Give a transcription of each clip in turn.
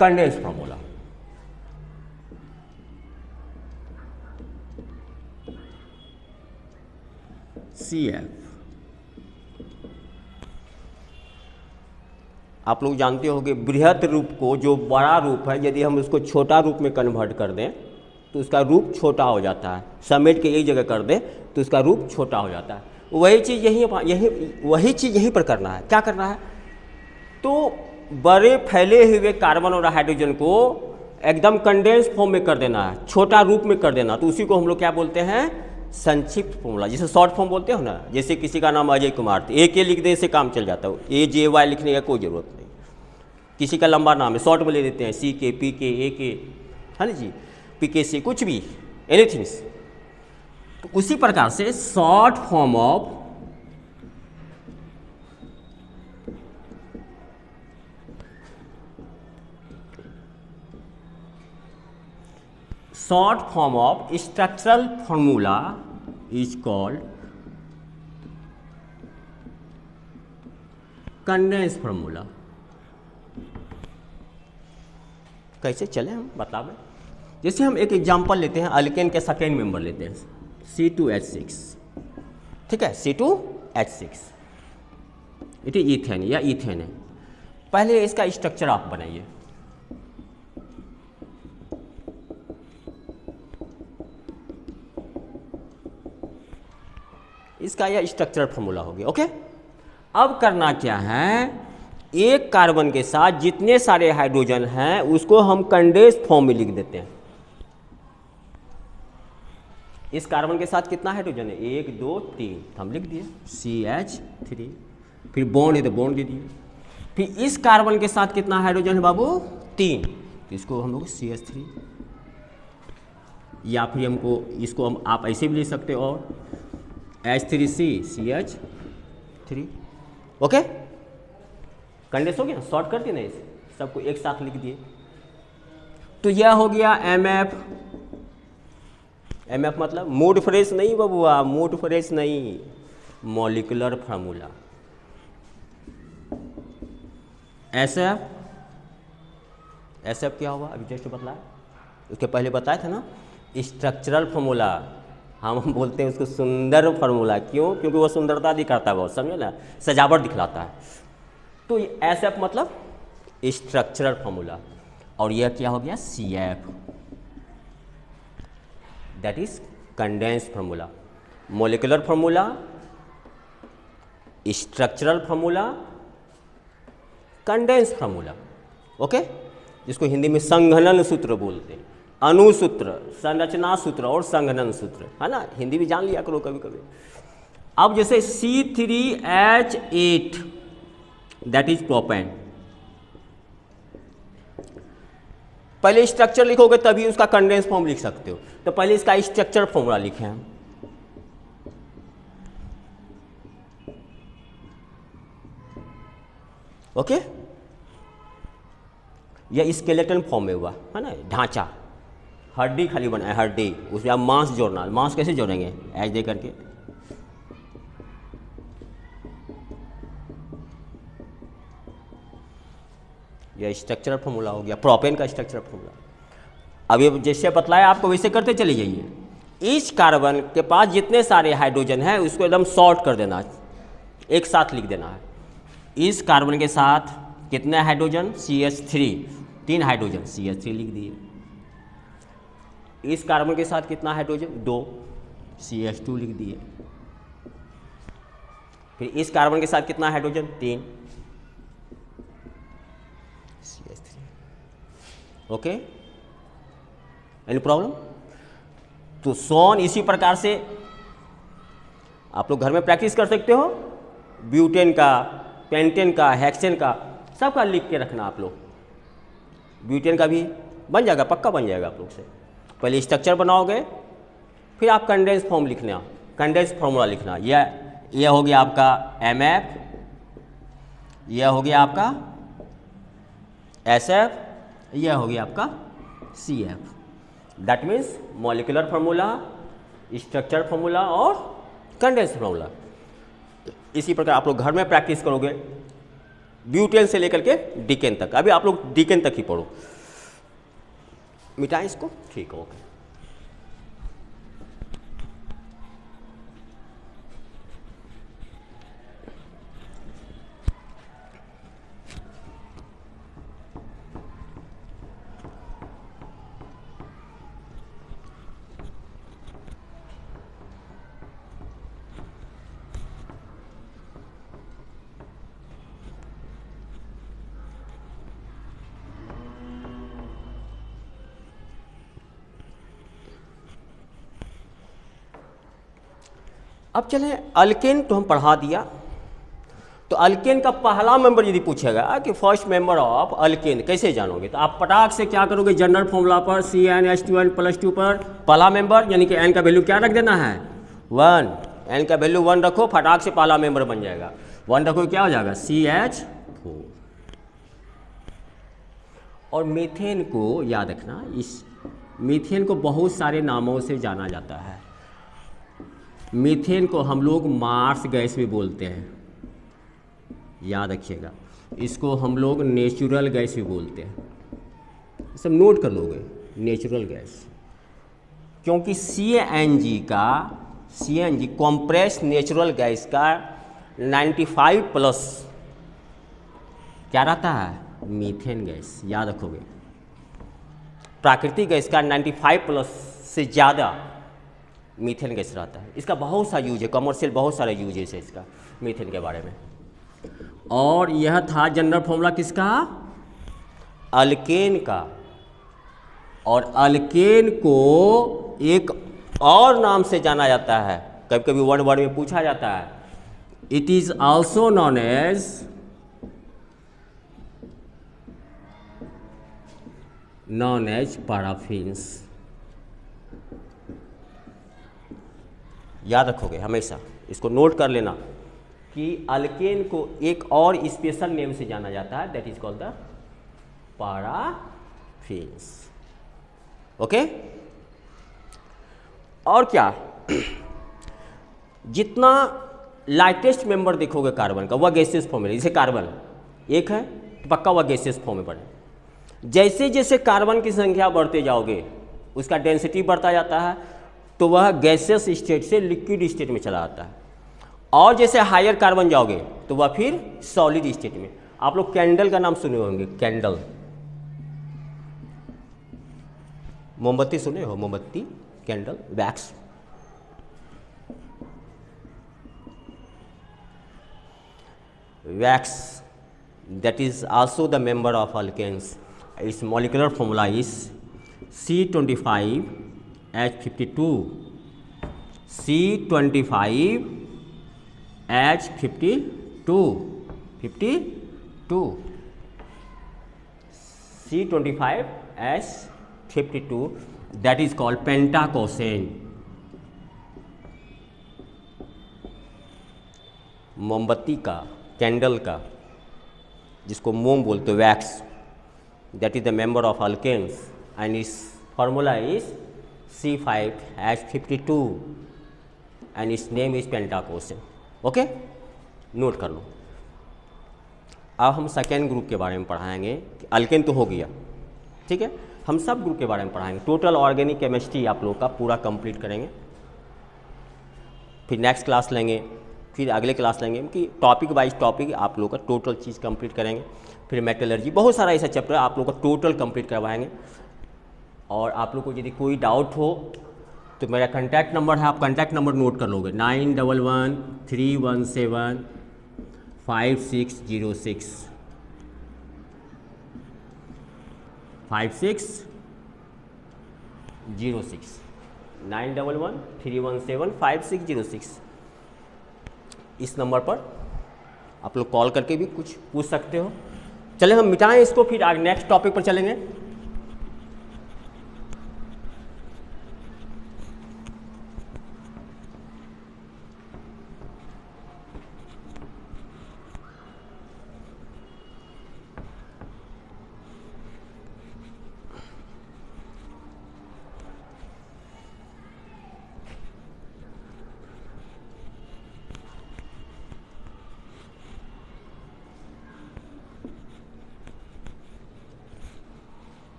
Condense formula. CF आप लोग जानते होंगे बृहत रूप को, जो बड़ा रूप है, यदि हम उसको छोटा रूप में कन्वर्ट कर दें तो उसका रूप छोटा हो जाता है। समेट के एक जगह कर दें तो उसका रूप छोटा हो जाता है। वही चीज़ वही चीज़ यहीं पर करना है। क्या करना है? तो बड़े फैले हुए कार्बन और हाइड्रोजन को एकदम कंडेंस फॉर्म में कर देना है, छोटा रूप में कर देना। तो उसी को हम लोग क्या बोलते हैं? संक्षिप्त फॉर्मूला, जिसे शॉर्ट फॉर्म बोलते हो ना। जैसे किसी का नाम अजय कुमार, तो AK लिख दे से काम चल जाता है, AJY लिखने का कोई ज़रूरत नहीं। किसी का लंबा नाम है, शॉर्ट में ले देते हैं, CK, PK, AK, है ना जी, PKC, कुछ भी, एनीथिंग। तो उसी प्रकार से short form of structural formula is called condense formula. कैसे चले हम बता दें। जैसे हम एक एग्जांपल लेते हैं, अल्केन के सेकेंड मेंबर लेते हैं, C2H6, ठीक है, C2H6, इट इज इथेन या इथेन है। पहले इसका स्ट्रक्चर आप बनाइए। इसका यह स्ट्रक्चरल फार्मूला हो गया। ओके, अब करना क्या है? एक कार्बन के साथ जितने सारे हाइड्रोजन हैं उसको हम कंडेंस फॉर्म में लिख देते हैं। इस कार्बन के साथ कितना हाइड्रोजन है? 1 2 3, हम लिख दिए CH3। फिर बॉन्ड है तो बॉन्ड दे दिए। फिर इस कार्बन के साथ कितना हाइड्रोजन है बाबू? 3, तो इसको हम लोग CH3, या फिर हमको इसको हम आप ऐसे भी लिख सकते हो, और H3C CH3। ओके, कंडेंस हो गया, शॉर्ट कर दिए ना, इस सबको एक साथ लिख दिए। तो यह हो गया MF। MF मतलब मूड फ्रेश नहीं बबुआ, मूड फ्रेश नहीं, मॉलिक्यूलर फार्मूला। SF, SF क्या हुआ? अभी जस्ट बतलाया, उसके पहले बताया था ना, स्ट्रक्चरल फार्मूला। हम बोलते हैं उसको सुंदर फार्मूला। क्यों? क्योंकि वो सुंदरता दिखाता है बहुत, समझे ना, सजावट दिखलाता है। तो SF मतलब स्ट्रक्चरल फार्मूला। और यह क्या हो गया? CF, that is condense formula. Molecular formula, structural formula, condense formula. Okay, जिसको हिंदी में संघनन सूत्र बोलते हैं, अणुसूत्र, संरचना सूत्र और संघनन सूत्र, है ना। हिंदी भी जान लिया करो कभी कभी। अब जैसे C3H8, दैट इज प्रोपेन। पहले स्ट्रक्चर लिखोगे तभी उसका कंडेंस फॉर्म लिख सकते हो। तो पहले इसका स्ट्रक्चर फॉर्मूला लिखे हम। ओके, यह स्केलेटन फॉर्म में हुआ, है ना, ढांचा, हड्डी खाली बना है, हड्डी, उसमें आप मांस जोड़ना। मांस कैसे जोड़ेंगे? एच दे करके। यह स्ट्रक्चरल फार्मूला हो गया, प्रोपेन का स्ट्रक्चरल फार्मूला। अभी जैसे बतलाया आपको वैसे करते चले जाइए। इस कार्बन के पास जितने सारे हाइड्रोजन हैं उसको एकदम शॉर्ट कर देना है, एक साथ लिख देना है। इस कार्बन के साथ कितने हाइड्रोजन? CH3, 3 हाइड्रोजन, CH3 लिख दिए। इस कार्बन के साथ कितना हाइड्रोजन? 2, CH2 लिख दिए। फिर इस कार्बन के साथ कितना hydrogen? 3, CH3। Okay, any problem? तो सोन इसी प्रकार से आप लोग घर में प्रैक्टिस कर सकते हो। ब्यूटेन का, पेंटेन का, हेक्सेन का, सबका लिख के रखना आप लोग। ब्यूटेन का भी बन जाएगा, पक्का बन जाएगा आप लोग से। पहले स्ट्रक्चर बनाओगे, फिर आप कंडेंस फॉर्म लिखना, कंडेंस फार्मूला लिखना। यह हो गया आपका MF, यह हो गया आपका SF, यह हो गया आपका CF। That means molecular formula, structure formula और कंडेंस फार्मूला। इसी प्रकार आप लोग घर में प्रैक्टिस करोगे ब्यूटेन से लेकर के डिकेन तक। अभी आप लोग डिकेन तक ही पढ़ो। मिटाएं इसको, ठीक है, ओके। अब चलें, अल्केन तो हम पढ़ा दिया। तो अल्केन का पहला मेंबर यदि पूछेगा कि फर्स्ट मेंबर ऑफ अल्केन कैसे जानोगे, तो आप पटाख से क्या करोगे, जनरल फॉर्मूला पर CnH2n+2 पर पहला मेंबर यानी कि n का वैल्यू क्या रख देना है, 1। n का वैल्यू 1 रखो, फटाक से पहला मेंबर बन जाएगा। 1 रखो क्या हो जाएगा, CH4। और मीथेन को याद रखना, इस मीथेन को बहुत सारे नामों से जाना जाता है। मीथेन को हम लोग मार्स गैस भी बोलते हैं, याद रखिएगा। इसको हम लोग नेचुरल गैस भी बोलते हैं, सब नोट कर लोगे, नेचुरल गैस। क्योंकि CNG कॉम्प्रेस नेचुरल गैस का 95+ क्या रहता है, मीथेन गैस, याद रखोगे। प्राकृतिक गैस का 95+ से ज़्यादा मीथेन गैस रहता है। इसका बहुत सा यूज है, कमर्शियल बहुत सारे यूजेस है इसका, मीथेन के बारे में। और यह था जनरल फॉर्मूला किसका, अल्केन का। और अल्केन को एक और नाम से जाना जाता है, कभी कभी वर्ड में पूछा जाता है। It is also known as paraffins. याद रखोगे हमेशा, इसको नोट कर लेना कि अल्केन को एक और स्पेशल नेम से जाना जाता है, that is called the paraffins. Okay. और क्या, जितना लाइटेस्ट मेंबर देखोगे कार्बन का, वह गैसियस फॉर्म में, जैसे कार्बन एक है तो पक्का वह गैसियस फॉर्म में बने। जैसे जैसे कार्बन की संख्या बढ़ते जाओगे, उसका डेंसिटी बढ़ता जाता है, तो वह गैसियस स्टेट से लिक्विड स्टेट में चला जाता है। और जैसे हायर कार्बन जाओगे तो वह फिर सॉलिड स्टेट में। आप लोग कैंडल का नाम सुने होंगे, कैंडल, मोमबत्ती सुने हो, मोमबत्ती, candle, wax. Wax that is also the member of alkanes. Its molecular formula is C25H52. C25H52. 52. C25H52, that is called pentacosane. मोमबत्ती का, कैंडल का, जिसको मोम बोलते हो, wax, that is the member of alkanes and its formula is C5H52 and its name is pentacosane. Okay, note कर लो। अब हम सेकेंड ग्रुप के बारे में पढ़ाएंगे। अल्केन तो हो गया, ठीक है, हम सब ग्रुप के बारे में पढ़ाएंगे। टोटल ऑर्गेनिक केमिस्ट्री आप लोग का पूरा कंप्लीट करेंगे, फिर नेक्स्ट क्लास लेंगे, फिर अगले क्लास लेंगे कि टॉपिक वाइज टॉपिक आप लोग का टोटल चीज़ कंप्लीट करेंगे। फिर मेटलर्जी, बहुत सारा ऐसा चैप्टर आप लोग का टोटल कंप्लीट करवाएंगे। और आप लोग को यदि कोई डाउट हो तो मेरा कॉन्टैक्ट नंबर है, आप कॉन्टैक्ट नंबर नोट कर लोगे, 9113175606 5606 9113175606। इस नंबर पर आप लोग कॉल करके भी कुछ पूछ सकते हो। चले हम मिटाएं इसको, फिर आगे नेक्स्ट टॉपिक पर चलेंगे।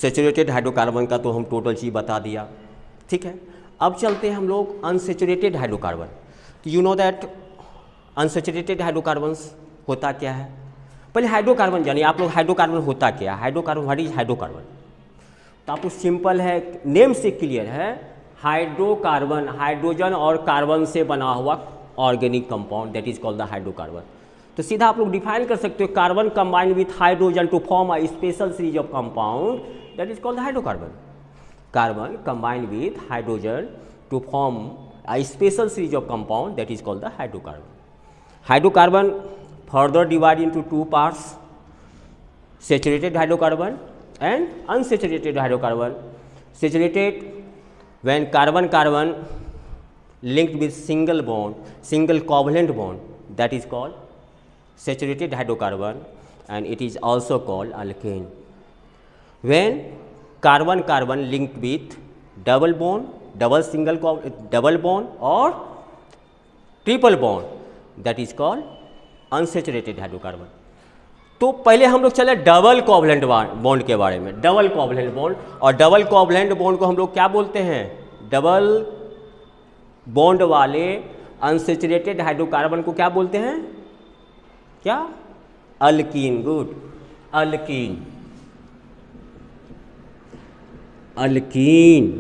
सैचुरेटेड हाइड्रोकार्बन का तो हम टोटल चीज़ बता दिया, ठीक है। अब चलते हैं हम लोग अनसैचुरेटेड हाइड्रोकार्बन। तो you know that unsaturated hydrocarbons होता क्या है। पहले हाइड्रोकार्बन जानिए आप लोग, हाइड्रोकार्बन होता क्या है। Hydrocarbon, what is hydrocarbon. तो आपको सिंपल है, नेम से क्लियर है। हाइड्रोकार्बन हाइड्रोजन और कार्बन से बना हुआ organic compound, that is called the hydrocarbon. तो सीधा आप लोग डिफाइन कर सकते हो, carbon combined with hydrogen to form a special series of compound, that is called the hydrocarbon. Carbon combined with hydrogen to form a special series of compound, that is called the hydrocarbon. Hydrocarbon further divide into two parts, saturated hydrocarbon and unsaturated hydrocarbon. Saturated, when carbon carbon linked with single bond, single covalent bond, that is called saturated hydrocarbon, and it is also called alkane. When carbon carbon linked with double bond, double bond or triple bond, that is called unsaturated hydrocarbon. तो पहले हम लोग चले double covalent bond के बारे में। Double covalent bond, और double covalent bond को हम लोग क्या बोलते हैं, डबल बॉन्ड वाले अनसैचुरेटेड हाइड्रोकार्बन को क्या बोलते हैं, क्या, अल्कीन। Good, alkyne. अल्कीन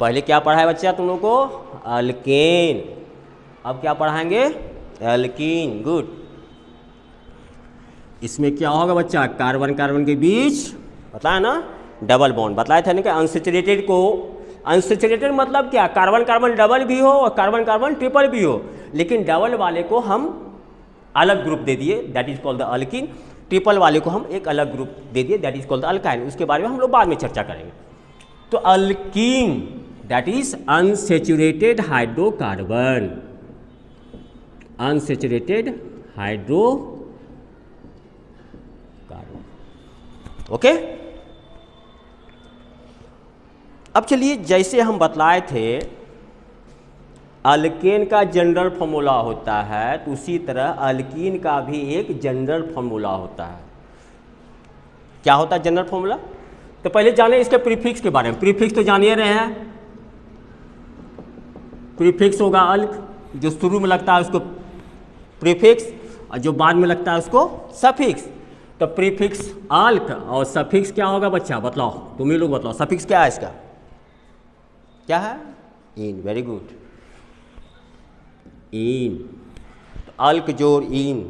पहले क्या पढ़ा है बच्चा तुम लोग को, अल्केन। अब क्या पढ़ाएंगे, एल्कीन। गुड। इसमें क्या होगा बच्चा, कार्बन कार्बन के बीच बताया ना डबल बॉन्ड, बताया था ना कि अनसैचुरेटेड को, अनसैचुरेटेड मतलब क्या, कार्बन कार्बन डबल भी हो और कार्बन कार्बन ट्रिपल भी हो, लेकिन डबल वाले को हम अलग ग्रुप दे दिए, that is called the alkyne. Triple वाले को हम एक अलग ग्रुप दे दिए, that is called the alkyne. उसके बारे में हम लोग बाद में चर्चा करेंगे। तो alkyne that is unsaturated hydrocarbon, unsaturated hydrocarbon. Okay. अब चलिए, जैसे हम बतलाए थे अल्केन का जनरल फॉर्मूला होता है, तो उसी तरह अल्कीन का भी एक जनरल फॉर्मूला होता है। क्या होता है जनरल फॉर्मूला। तो पहले जाने इसके प्रीफिक्स के बारे में। प्रीफिक्स तो जानिए रहे हैं, प्रीफिक्स होगा अल्क, जो शुरू में लगता है उसको प्रीफिक्स, और जो बाद में लगता है उसको सफिक्स। तो प्रीफिक्स अल्क और सफिक्स क्या होगा बच्चा, बतलाओ, तुम ही लोग बताओ। सफिक्स क्या है इसका, क्या है, इन। वेरी गुड, इन। तो अल्क जोड़ इन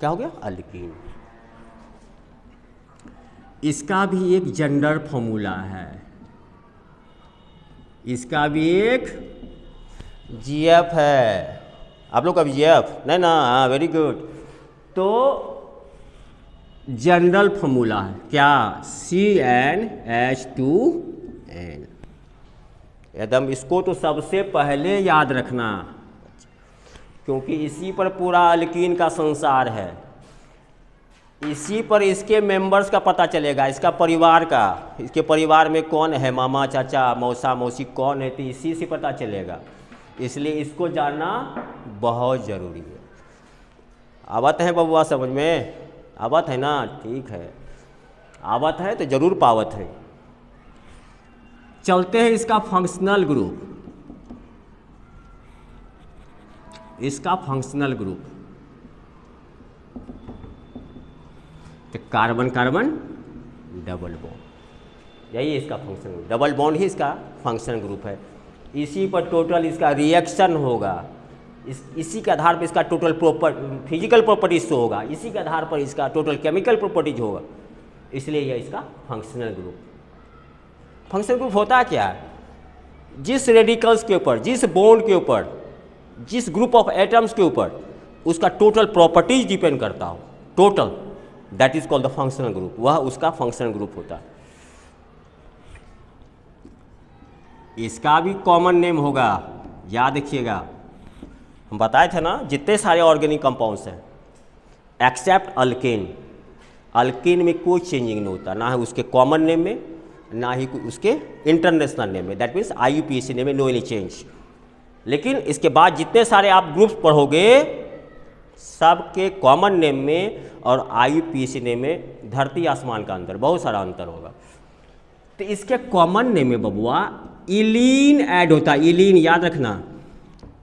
क्या हो गया, अल्कीन। इसका भी एक जनरल फॉर्मूला है, इसका भी एक जीएफ है। आप लोग का भी जीएफ नहीं ना, हाँ वेरी गुड। तो जनरल फॉर्मूला है क्या, CnH2n। एकदम इसको तो सबसे पहले याद रखना, क्योंकि इसी पर पूरा अल्कीन का संसार है, इसी पर इसके मेंबर्स का पता चलेगा, इसका परिवार का, इसके परिवार में कौन है, मामा चाचा मौसा मौसी कौन है, तो इसी से पता चलेगा। इसलिए इसको जानना बहुत ज़रूरी है। आवत है बबुआ समझ में, आवत है ना, ठीक है, आवत है तो जरूर पावत है। चलते हैं इसका फंक्शनल ग्रुप, इसका फंक्शनल ग्रुप। तो कार्बन कार्बन डबल बॉन्ड, यही इसका फंक्शन ग्रुप, डबल बॉन्ड ही इसका फंक्शन ग्रुप है। इसी पर टोटल इसका रिएक्शन होगा, इसी के आधार पर इसका टोटल फिजिकल प्रॉपर्टीज होगा, इसी के आधार पर इसका टोटल केमिकल प्रॉपर्टीज होगा। इसलिए यह इसका फंक्शनल ग्रुप। फंक्शनल ग्रुप होता क्या है, जिस रेडिकल्स के ऊपर, जिस बॉन्ड के ऊपर, जिस ग्रुप ऑफ एटम्स के ऊपर उसका टोटल प्रॉपर्टीज डिपेंड करता हो, total, that is called the functional group, वह उसका फंक्शनल ग्रुप होता है। इसका भी कॉमन नेम होगा, याद रखिएगा। हम बताए थे ना, जितने सारे ऑर्गेनिक कंपाउंड्स हैं एक्सेप्ट अल्केन, अल्केन में कोई चेंजिंग नहीं होता, ना है उसके कॉमन नेम में, ना ही उसके इंटरनेशनल नेम में, दैट मीन्स IUPAC नेम में नो एनी चेंज। लेकिन इसके बाद जितने सारे आप ग्रुप्स पढ़ोगे सबके कॉमन नेम में और IUPAC नेम में धरती आसमान का अंतर, बहुत सारा अंतर होगा। तो इसके कॉमन नेम में बबुआ इलीन ऐड होता है, इलीन याद रखना,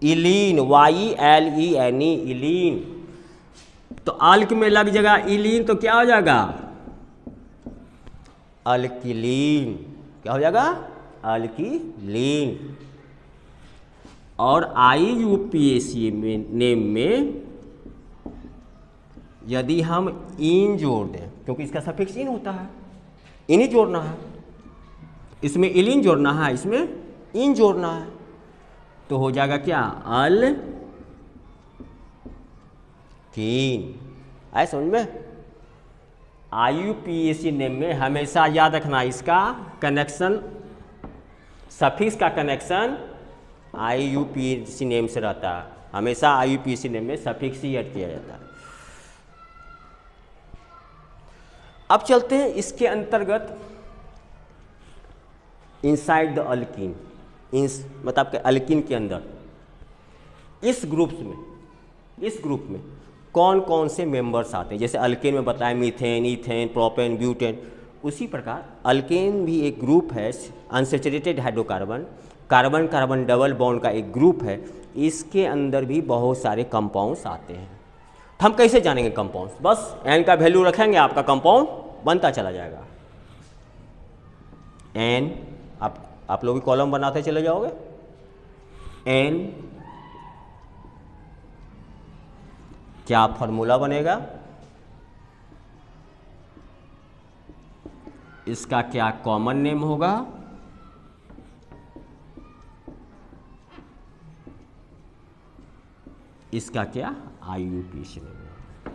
इलीन, YLENE, इलीन। तो अल्क में लग जाएगा इलीन, तो क्या हो जाएगा? अल्किलीन। क्या हो जाएगा? अल्किलीन। और IUPAC नेम में यदि हम इन जोड़ दें, क्योंकि इसका सफिक्स इन होता है, इन ही जोड़ना है, इसमें इलिन जोड़ना है, इसमें इन जोड़ना है, तो हो जाएगा क्या? अल्कीन। आए समझ में? IUPAC नेम में हमेशा याद रखना इसका कनेक्शन, सफिक्स का कनेक्शन IUPAC नेम से रहता है। हमेशा IUPAC नेम में सफिक्स ही ऐड किया जाता है। अब चलते हैं इसके अंतर्गत इनसाइड द अल्कीन, मतलब के अल्कीन के अंदर इस ग्रुप में कौन कौन से मेंबर्स आते हैं। जैसे अल्केन में बताया मीथेन, ईथेन, प्रोपेन, ब्यूटेन, उसी प्रकार अल्केन भी एक ग्रुप है, unsaturated hydrocarbon, carbon carbon double bond का एक ग्रुप है। इसके अंदर भी बहुत सारे कंपाउंड्स आते हैं। हम कैसे जानेंगे कंपाउंड्स? बस एन का वैल्यू रखेंगे, आपका कंपाउंड बनता चला जाएगा। एन, आप लोग भी कॉलम बनाते चले जाओगे। एन, क्या फॉर्मूला बनेगा? इसका क्या कॉमन नेम होगा? इसका क्या IUPAC नेम होगा?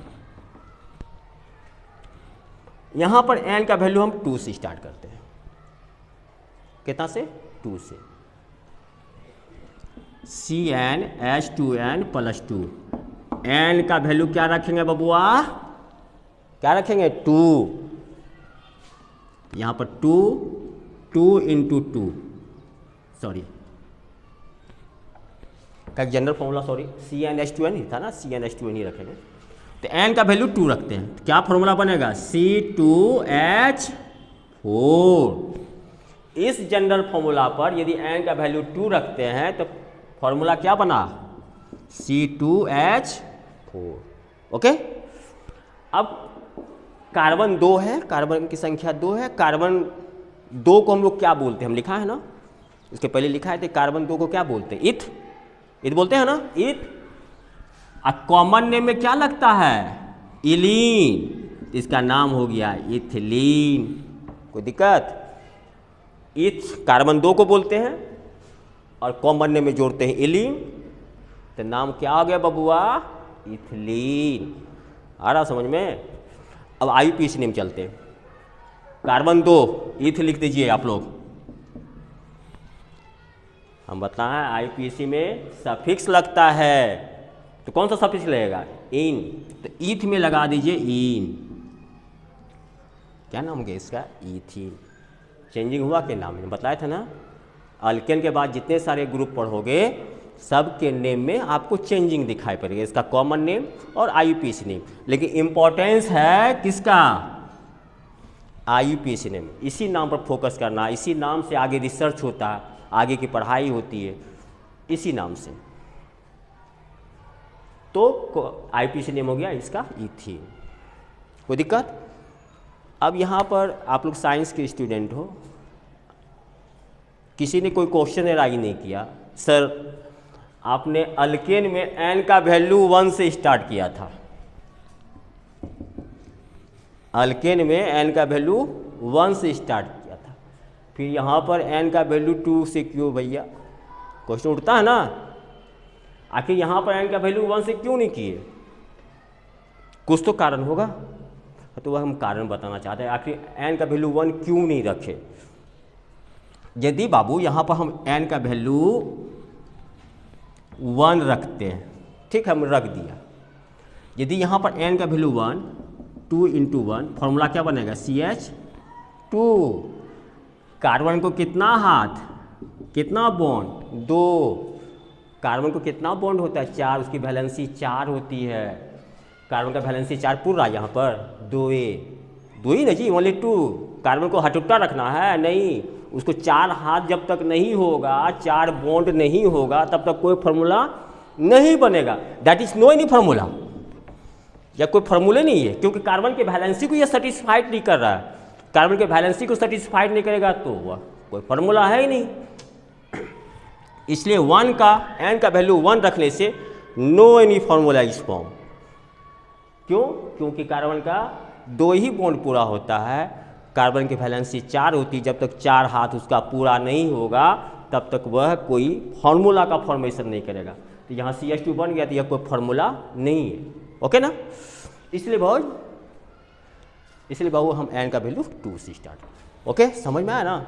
यहां पर एन का वैल्यू हम 2 से स्टार्ट करते हैं। कितना से? 2 से। CnH2n+2। एन का वैल्यू क्या रखेंगे बबुआ? क्या रखेंगे? 2। यहां पर 2 × 2, सॉरी का जनरल फॉर्मूला, सॉरी CnH2n ही था ना, CnH2n ही रखेंगे। तो एन का वैल्यू 2 रखते हैं, तो क्या फॉर्मूला बनेगा? C2H4। इस जनरल फॉर्मूला पर यदि एन का वैल्यू 2 रखते हैं तो फॉर्मूला क्या बना? C2H4। ओके। अब कार्बन 2 है, कार्बन की संख्या 2 है। कार्बन 2 को हम लोग क्या बोलते हैं? हम लिखा है ना, इसके पहले लिखा है। तो कार्बन 2 को क्या बोलते हैं? इथ बोलते हैं ना, इथ। कॉमन नेम में क्या लगता है? इलीन। इसका नाम हो गया इथिलीन। कोई दिक्कत? इथ कार्बन 2 को बोलते हैं और कॉमन नेम में जोड़ते हैं इलीन, तो नाम क्या हो गया बबुआ? इथिलीन। आ रहा समझ में? अब IUPAC नेम चलते हैं। कार्बन 2 इथ लिख दीजिए आप लोग। हम बताएं IUPAC में सफिक्स लगता है, तो कौन सा सफिक्स लगेगा? इन। तो ईथ में लगा दीजिए इन। क्या नाम है इसका? इथीन। चेंजिंग हुआ के नाम में बताया था ना। अल्केन के बाद जितने सारे ग्रुप पढ़ोगे सब के नेम में आपको चेंजिंग दिखाई पड़ेगा, इसका कॉमन नेम और IUPAC नेम। लेकिन इंपॉर्टेंस है किसका? IUPAC name. इसी नाम पर फोकस करना, इसी नाम से आगे रिसर्च होता है, आगे की पढ़ाई होती है इसी नाम से। तो IUPAC नेम हो गया इसका इथीन। कोई दिक्कत? अब यहाँ पर आप लोग साइंस के स्टूडेंट हो, किसी ने कोई क्वेश्चन राइज नहीं किया, सर आपने अल्केन में एन का वैल्यू 1 से स्टार्ट किया था, अल्केन में एन का वैल्यू 1 से स्टार्ट किया था, फिर यहाँ पर एन का वैल्यू 2 से क्यों भैया? क्वेश्चन उठता है ना, आखिर यहाँ पर एन का वैल्यू 1 से क्यों नहीं किए? कुछ तो कारण होगा, तो वह हम कारण बताना चाहते हैं। आखिर एन का वैल्यू 1 क्यों नहीं रखे? यदि बाबू यहाँ पर हम एन का वैल्यू 1 रखते हैं, ठीक है, हम रख दिया। यदि यहाँ पर एन का वैल्यू 1, 2 × 1, फॉर्मूला क्या बनेगा? CH2। कार्बन को कितना हाथ, कितना बॉन्ड? 2। कार्बन को कितना बॉन्ड होता है? 4। उसकी वैलेंसी 4 होती है। कार्बन का वैलेंसी चार्ज पूरा यहाँ पर 2a, 2 ही ना जी, ओनली 2। कार्बन को हटुट्टा रखना है नहीं, उसको 4 हाथ जब तक नहीं होगा, 4 बॉन्ड नहीं होगा, तब तक कोई फार्मूला नहीं बनेगा। That is no any formula, या कोई फार्मूले नहीं है, क्योंकि कार्बन के वैलेंसी को ये सेटिस्फाइड नहीं कर रहा है। कार्बन के वैलेंसी को सेटिस्फाइड नहीं करेगा तो वह कोई फार्मूला है ही नहीं। इसलिए 1 का n का वैल्यू 1 रखने से no any formula is form. क्यों? क्योंकि कार्बन का 2 ही बॉन्ड पूरा होता है, कार्बन की वैलेंसी 4 होती, जब तक 4 हाथ उसका पूरा नहीं होगा तब तक वह कोई फार्मूला का फॉर्मेशन नहीं करेगा। तो यहाँ CH2 बन गया तो यह कोई फार्मूला नहीं है। ओके ना? इसलिए बाबू हम n का वैल्यू 2 से स्टार्ट। ओके, समझ में आया ना?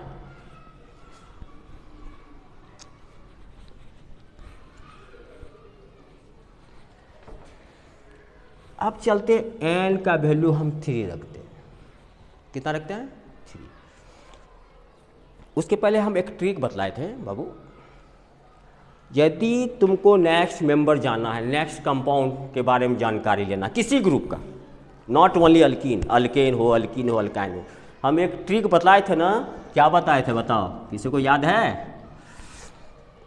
अब चलते n का वैल्यू हम 3 रखते हैं। कितना रखते हैं? 3। उसके पहले हम एक ट्रिक बतलाए थे बाबू, यदि तुमको नेक्स्ट मेंबर जानना है, नेक्स्ट कंपाउंड के बारे में जानकारी लेना किसी ग्रुप का, नॉट ओनली अल्कीन, अल्केन हो, अल्कीन हो, अल्काइन हो, हम एक ट्रिक बतलाए थे ना। क्या बताए थे बताओ? किसी को याद है?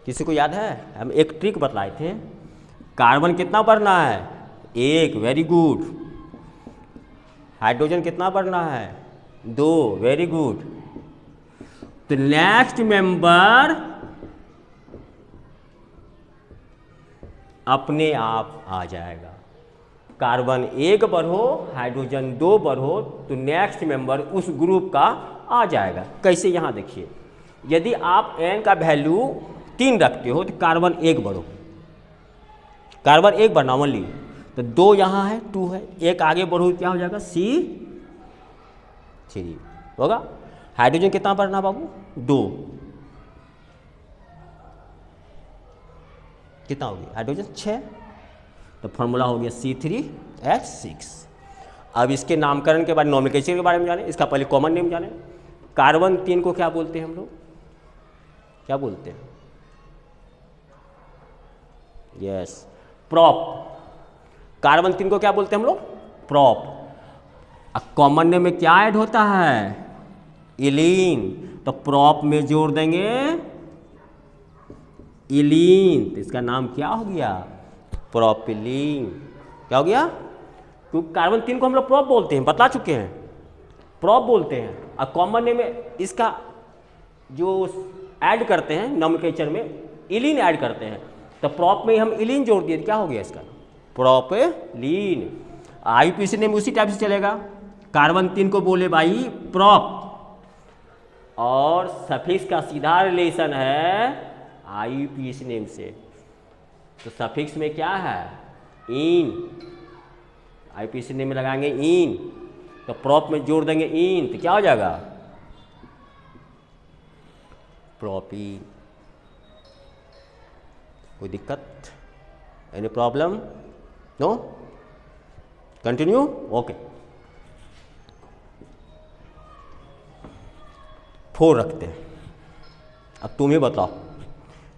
किसी को याद है? हम एक ट्रिक बतलाए थे। कार्बन कितना बढ़ना है? 1, वेरी गुड। हाइड्रोजन कितना बढ़ना है? 2, वेरी गुड। तो नेक्स्ट मेंबर अपने आप आ जाएगा। कार्बन 1 बढ़ो, हाइड्रोजन 2 बढ़ो, तो नेक्स्ट मेंबर उस ग्रुप का आ जाएगा। कैसे? यहाँ देखिए, यदि आप n का वैल्यू 3 रखते हो तो कार्बन 1 बढ़ो, कार्बन 1 बढ़ना ओनली, तो 2 यहाँ है, 2 है, 1 आगे बढ़ो, क्या हो जाएगा? C3 होगा। हाइड्रोजन कितना बढ़ना बाबू? 2। कितना हो गया? हाइड्रोजन 6, तो फॉर्मूला हो गया C3H6। अब इसके नामकरण के बाद नॉमेनक्लेचर के बारे में जाने, इसका पहले कॉमन नेम जाने। कार्बन 3 को क्या बोलते हैं हम लोग? क्या बोलते हैं? Yes, prop. कार्बन 3 को क्या बोलते हैं हम लोग? प्रॉप। अब कॉमन नेम में क्या ऐड होता है? इलीन, तो प्रॉप में जोड़ देंगे इलीन, तो इसका नाम क्या हो गया? प्रोपिलीन। क्या हो गया? क्योंकि कार्बन 3 को हम लोग प्रॉप बोलते हैं, बता चुके हैं, प्रॉप बोलते हैं। और कॉमन नेम में इसका जो ऐड करते हैं नॉमेनक्लेचर में, इलीन ऐड करते हैं, तो प्रॉप में हम इलीन जोड़ दिए, क्या हो गया इसका? प्रोपिलीन। IUPAC नेम उसी टाइप से चलेगा। कार्बन 3 को बोले भाई प्रॉप, और सफिक्स का सीधा रिलेशन है IUPAC नेम से, तो सफिक्स में क्या है? इन। IUPAC नेम में लगाएंगे इन, तो प्रॉप में जोड़ देंगे इन, तो क्या हो जाएगा? प्रोपीन। कोई दिक्कत? Any problem? No? Continue? Okay. 4 रखते हैं। अब तुम ही बताओ,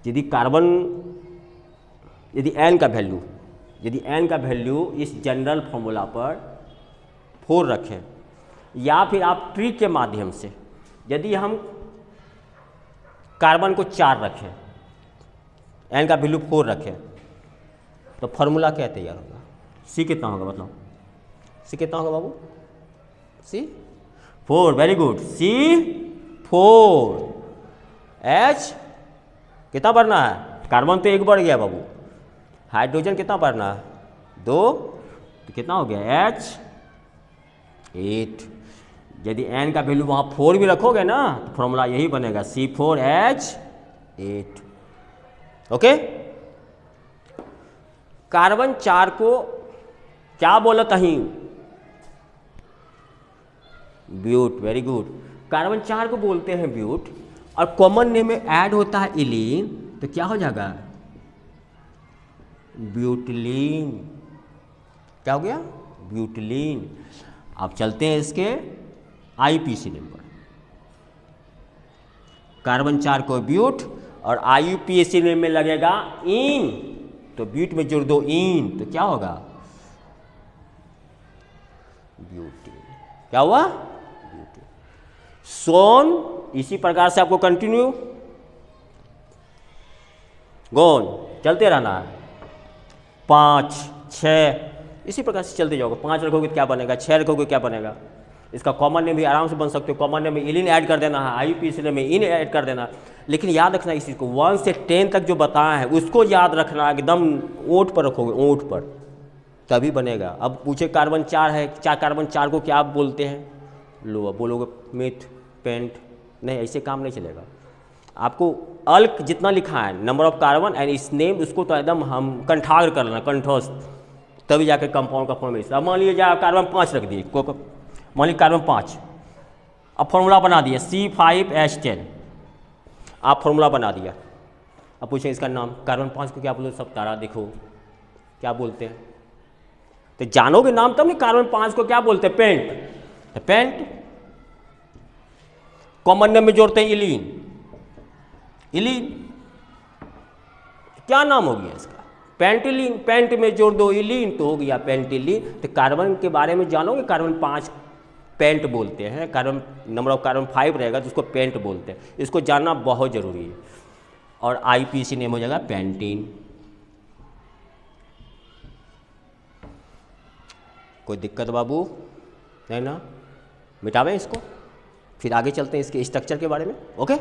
यदि कार्बन, यदि n का वैल्यू इस जनरल फॉर्मूला पर 4 रखें, या फिर आप ट्रिक के माध्यम से यदि हम कार्बन को 4 रखें, n का वैल्यू 4 रखें, तो फार्मूला क्या तैयार होगा? C कितना होगा बताओ? C कितना होगा बाबू? C4, very good. C4। H कितना बढ़ना है? कार्बन तो 1 बढ़ गया बाबू, हाइड्रोजन कितना बढ़ना है? 2, तो कितना हो गया? H8। यदि n का वैल्यू वहाँ 4 भी रखोगे ना, तो फॉर्मूला यही बनेगा C4H8। ओके। कार्बन 4 को क्या बोला कहीं? ब्यूट, वेरी गुड। कार्बन 4 को बोलते हैं ब्यूट, और कॉमन नेम में ऐड होता है इलीन, तो क्या हो जाएगा? ब्यूटिलीन। क्या हो गया? ब्यूटिलीन। अब चलते हैं इसके IUPAC नेम पर। कार्बन 4 को ब्यूट, और IUPAC नेम में लगेगा इन, तो ब्यूट में जोड़ दो इन, तो क्या होगा? ब्यूटेन। क्या हुआ? ब्यूटेन। सोन इसी प्रकार से आपको कंटिन्यू गोन चलते रहना है। 5, 6 इसी प्रकार से चलते जाओगे। 5 रखोगे तो क्या बनेगा, 6 रखोगे क्या बनेगा। इसका कॉमन नेम भी आराम से बन सकते हो। कॉमन नेम में इलिन ऐड कर देना है, IUPAC में इन ऐड कर देना। लेकिन याद रखना इस चीज़ को, 1 से 10 तक जो बताया है उसको याद रखना, एकदम ओंठ पर रखोगे, ओंठ पर, तभी बनेगा। अब पूछे कार्बन 4 है, कार्बन 4 को क्या आप बोलते हैं, लो बोलोगे मिथ, पेंट, नहीं, ऐसे काम नहीं चलेगा। आपको अल्क जितना लिखा है, number of carbon and its name, उसको तो एकदम हम कंठाग्र कर लेना, कंठस्थ, तभी जाकर कंपाउंड का फॉर्मेशन। अब मान लीजिए आप कार्बन 5 रख दिए, मान लीजिए कार्बन 5, अब फॉर्मूला बना दिया C5H10, आप फॉर्मूला बना दिया। अब पूछें इसका नाम, कार्बन 5 को क्या बोलते, सब तारा देखो क्या बोलते हैं, तो जानोगे नाम तब नहीं। कार्बन 5 को क्या बोलते हैं, पेंट, तो पेंट। कॉमन नेम में जोड़ते हैं इलीन, इलीन, क्या नाम हो गया इसका, पेंटिलीन। पेंट में जोड़ दो इलीन तो हो गया पेंटिलीन। तो कार्बन के बारे में जानोगे, कार्बन 5 पेंट बोलते हैं, कार्बन नंबर ऑफ कार्बन 5 रहेगा तो उसको पेंट बोलते हैं। इसको जानना बहुत जरूरी है। और IUPAC नेम हो जाएगा पेंटीन। कोई दिक्कत बाबू नहीं ना, मिटावें इसको, फिर आगे चलते हैं इसके स्ट्रक्चर के बारे में। ओके,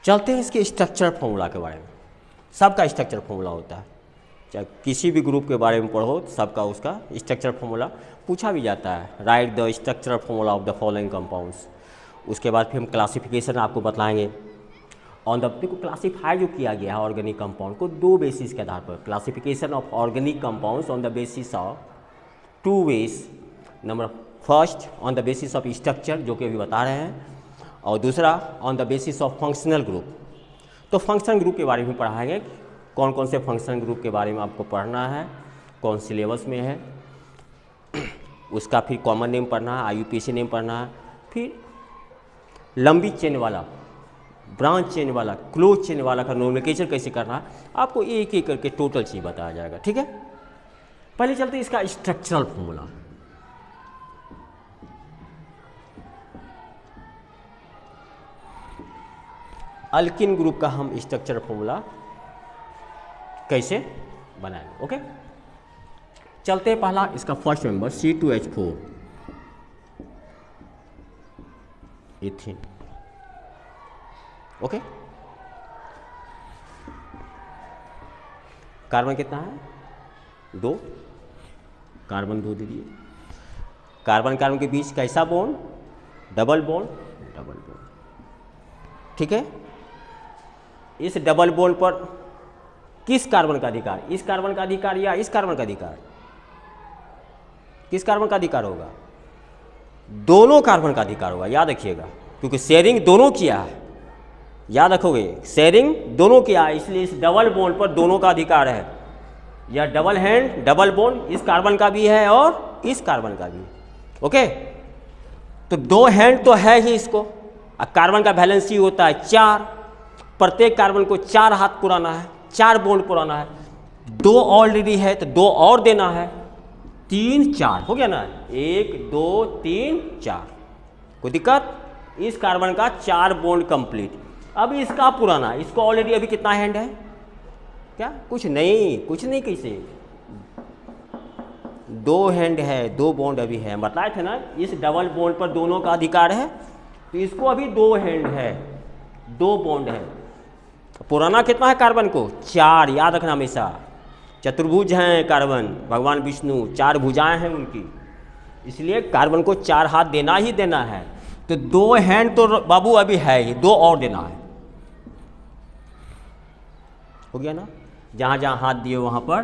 चलते हैं इसके स्ट्रक्चर फॉर्मूला के बारे में। सबका स्ट्रक्चर फॉर्मूला होता है, चाहे किसी भी ग्रुप के बारे में पढ़ो, सबका उसका स्ट्रक्चर फॉर्मूला पूछा भी जाता है। Right the structural formula of the following compounds. उसके बाद फिर हम क्लासिफिकेशन आपको बताएंगे ऑन द, देखो क्लासीफाई जो किया गया है ऑर्गेनिक कंपाउंड को 2 बेसिस के आधार पर। Classification of organic compounds on the basis of 2 ways. Number first on the basis of structure, जो कि अभी बता रहे हैं, और दूसरा on the basis of functional group. तो फंक्शनल ग्रुप के बारे में पढ़ाएंगे, कौन कौन से फंक्शनल ग्रुप के बारे में आपको पढ़ना है, कौन सिलेबस में है, उसका फिर कॉमन नेम पढ़ना है, IUPAC नेम पढ़ना है, फिर लंबी चेन वाला, ब्रांच चेन वाला, क्लोज चेन वाला का नोमेनक्लेचर कैसे करना है, आपको एक एक करके टोटल चीज़ बताया जाएगा। ठीक है, पहले चलते हैं इसका स्ट्रक्चरल फॉर्मूला। अल्किन ग्रुप का हम स्ट्रक्चर फॉर्मूला कैसे बनाएंगे। ओके, चलते हैं पहला इसका first member C2H4 इथिन। Okay, carbon कितना है, 2, कार्बन 2 दे दिए। कार्बन कार्बन के बीच कैसा bond, double bond, double bond. ठीक है, इस डबल बॉन्ड पर किस कार्बन का अधिकार, इस कार्बन का अधिकार या इस कार्बन का अधिकार, किस कार्बन का अधिकार होगा, दोनों कार्बन का अधिकार होगा। याद रखिएगा, क्योंकि शेयरिंग दोनों किया है, याद रखोगे, शेयरिंग दोनों किया है, इसलिए इस डबल बॉन्ड पर दोनों का अधिकार है। यह डबल हैंड डबल बॉन्ड इस कार्बन का भी है और इस कार्बन का भी। ओके, तो 2 हैंड तो है ही इसको, कार्बन का वैलेंसी होता है 4, प्रत्येक कार्बन को 4 हाथ पुराना है, 4 बॉन्ड पुराना है। 2 ऑलरेडी है तो 2 और देना है, 3 4 हो गया ना, 1 2 3 4। कोई दिक्कत, इस कार्बन का 4 बॉन्ड कंप्लीट। अब इसका पुराना, इसको ऑलरेडी अभी कितना हैंड है, क्या कुछ नहीं, कुछ नहीं, कैसे 2 हैंड है, 2 बॉन्ड अभी है। बताए थे ना, इस डबल बॉन्ड पर दोनों का अधिकार है, तो इसको अभी 2 हैंड है, 2 बॉन्ड है। पुराना कितना है कार्बन को? 4, याद रखना हमेशा। चतुर्भुज हैं कार्बन, भगवान विष्णु 4 भुजाएं हैं उनकी, इसलिए कार्बन को 4 हाथ देना ही देना है। तो 2 हैंड तो बाबू अभी है ही, 2 और देना है। हो गया ना? जहाँ जहाँ हाथ दिए वहाँ पर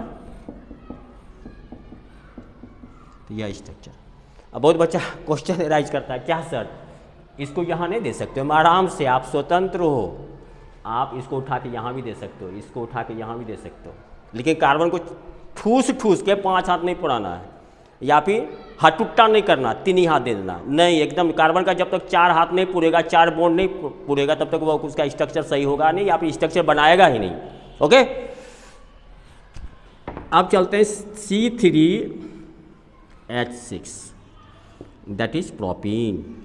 तो यह स्ट्रक्चर। अब बहुत बच्चा क्वेश्चन राइज करता है, क्या सर इसको यहाँ नहीं दे सकते हो? आराम से, आप स्वतंत्र हो, आप इसको उठा के यहाँ भी दे सकते हो, इसको उठा के यहाँ भी दे सकते हो, लेकिन कार्बन को ठूस ठूस के 5 हाथ नहीं पुराना है, या फिर हटुट्टा नहीं करना, 3 ही हाथ दे देना नहीं। एकदम कार्बन का जब तक 4 हाथ नहीं पुरेगा, 4 बॉन्ड नहीं पुरेगा, तब तक वो उसका स्ट्रक्चर सही होगा नहीं, या फिर स्ट्रक्चर बनाएगा ही नहीं। ओके, अब चलते हैं C3H6, that is propene.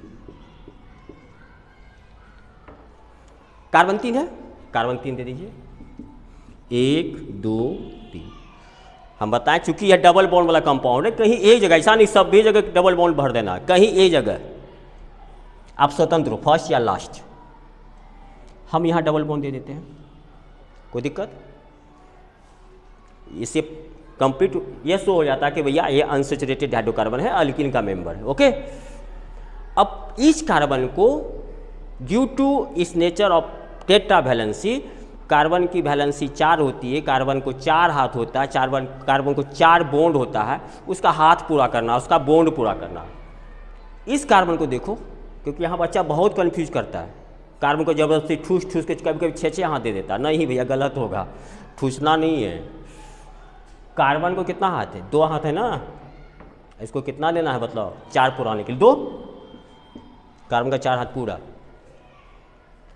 Carbon 3 है, कार्बन 3 दे दीजिए, 1 2 3। हम बताएं चूंकि यह डबल बॉन्ड वाला कंपाउंड है, कहीं एक जगह, ऐसा नहीं सब भी जगह डबल बॉन्ड भर देना, कहीं एक जगह आप स्वतंत्र हो, फर्स्ट या लास्ट। हम यहाँ डबल बॉन्ड दे देते हैं, कोई दिक्कत? इससे कंप्लीट ये शो हो जाता है कि भैया ये अनसैचुरेटेड हाइड्रोकार्बन है, अल्कीन का मेंबर है। ओके, अब इस कार्बन को ड्यू टू इस nature of tetra valency, carbon की वैलेंसी 4 होती है, कार्बन को 4 हाथ होता है, कार्बन को 4 बॉन्ड होता है, उसका हाथ पूरा करना, उसका बॉन्ड पूरा करना। इस कार्बन को देखो, क्योंकि यहाँ बच्चा बहुत कंफ्यूज करता है, कार्बन को जबरदस्ती ठूस ठूस के कभी कभी 6 हाथ दे देता है। नहीं भैया, गलत होगा, ठूसना नहीं है। कार्बन को कितना हाथ है? 2 हाथ है ना, इसको कितना देना है मतलब 4 पुराने के लिए? 2, कार्बन का 4 हाथ पूरा,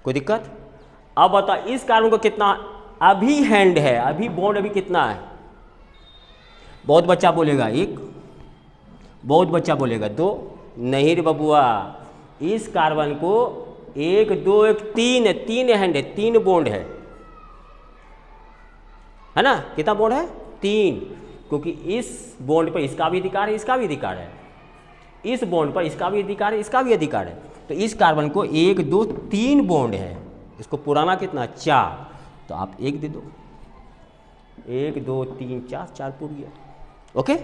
कोई दिक्कत? अब बता इस कार्बन को कितना अभी हैंड है, अभी बॉन्ड अभी कितना है? बहुत बच्चा बोलेगा 1, बहुत बच्चा बोलेगा 2। नहीं रे बबुआ, इस कार्बन को 1 2 1 3 हैंड है, 3 बॉन्ड है ना? कितना बॉन्ड है? 3, क्योंकि इस बॉन्ड पर इसका भी अधिकार है, इसका भी अधिकार है, इस बॉन्ड पर इसका भी अधिकार है, इसका भी अधिकार है। तो इस कार्बन को 1 2 3 बॉन्ड है, इसको पुराना कितना? 4, तो आप 1 दे दो, 1 2 3 4, 4 पूर गया। ओके,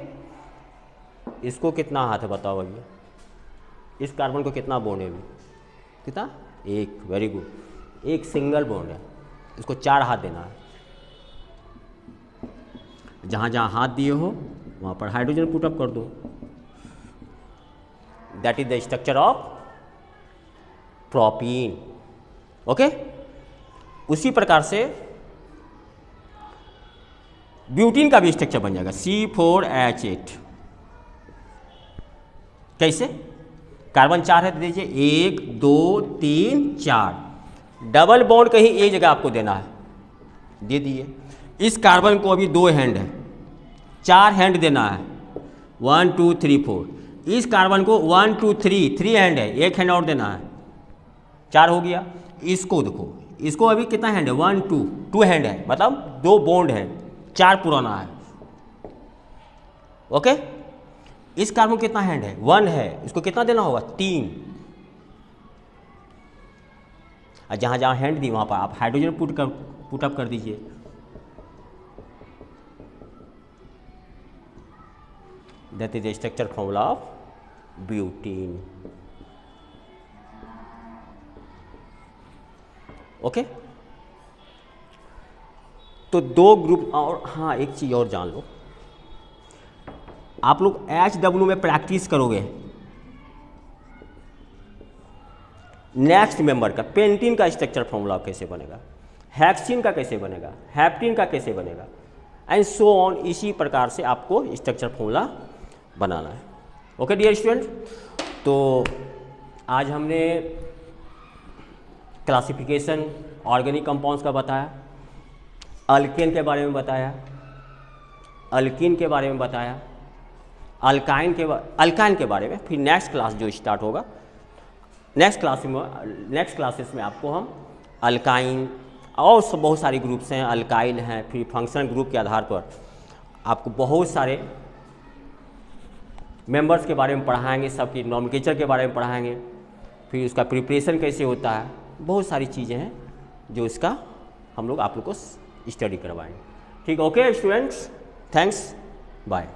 इसको कितना हाथ है बताओ भैया? इस कार्बन को कितना बॉन्ड है अभी? कितना? 1, वेरी गुड, 1 सिंगल बॉन्ड है, इसको 4 हाथ देना है। जहाँ जहाँ हाथ दिए हो वहाँ पर हाइड्रोजन पुटअप कर दो, that is the structure of propene. Okay, उसी प्रकार से ब्यूटीन का भी स्ट्रक्चर बन जाएगा, C4H8। कैसे? कार्बन 4 है, दे दीजिए 1 2 3 4, डबल बॉन्ड कहीं एक जगह आपको देना है, दे दिए। इस कार्बन को अभी 2 हैंड है, 4 हैंड देना है, 1 2 3 4। इस कार्बन को 1 2 3 हैंड है, 1 हैंड और देना है, 4 हो गया। इसको देखो, इसको अभी कितना हैंड है? 1 2 हैंड है, मतलब 2 बॉन्ड है, 4 पुराना है। ओके, इस कार्बन को कितना हैंड है? 1 है, इसको कितना देना होगा? 3। और जहाँ जहाँ हैंड दी वहाँ पर आप हाइड्रोजन पुटअप कर दीजिए। That is the structure formula of butene. Okay, तो 2 ग्रुप। और हाँ, एक चीज़ और जान लो, आप लोग HW में प्रैक्टिस करोगे, नेक्स्ट मेंबर का पेंटीन का स्ट्रक्चर फॉर्मूला कैसे बनेगा, हेक्सीन का कैसे बनेगा, हेप्टीन का कैसे बनेगा, एंड सो ऑन। इसी प्रकार से आपको स्ट्रक्चर फॉर्मूला बनाना है। ओके डियर स्टूडेंट, तो आज हमने क्लासिफिकेशन ऑर्गेनिक कंपाउंड्स का बताया, अल्केन के बारे में बताया, अल्कीन के बारे में बताया, अल्काइन के बारे में। फिर नेक्स्ट क्लास जो स्टार्ट होगा, नेक्स्ट क्लासेस में आपको हम अल्काइन और सब बहुत सारे ग्रुप्स हैं, अल्काइल हैं, फिर फंक्शनल ग्रुप के आधार पर आपको बहुत सारे मेंबर्स के बारे में पढ़ाएंगे, सबकी नॉमेनक्लेचर के बारे में पढ़ाएंगे, फिर उसका प्रिपरेशन कैसे होता है, बहुत सारी चीज़ें हैं जो इसका हम लोग आप लोग को स्टडी करवाएंगे। ठीक, ओके स्टूडेंट्स, थैंक्स, बाय।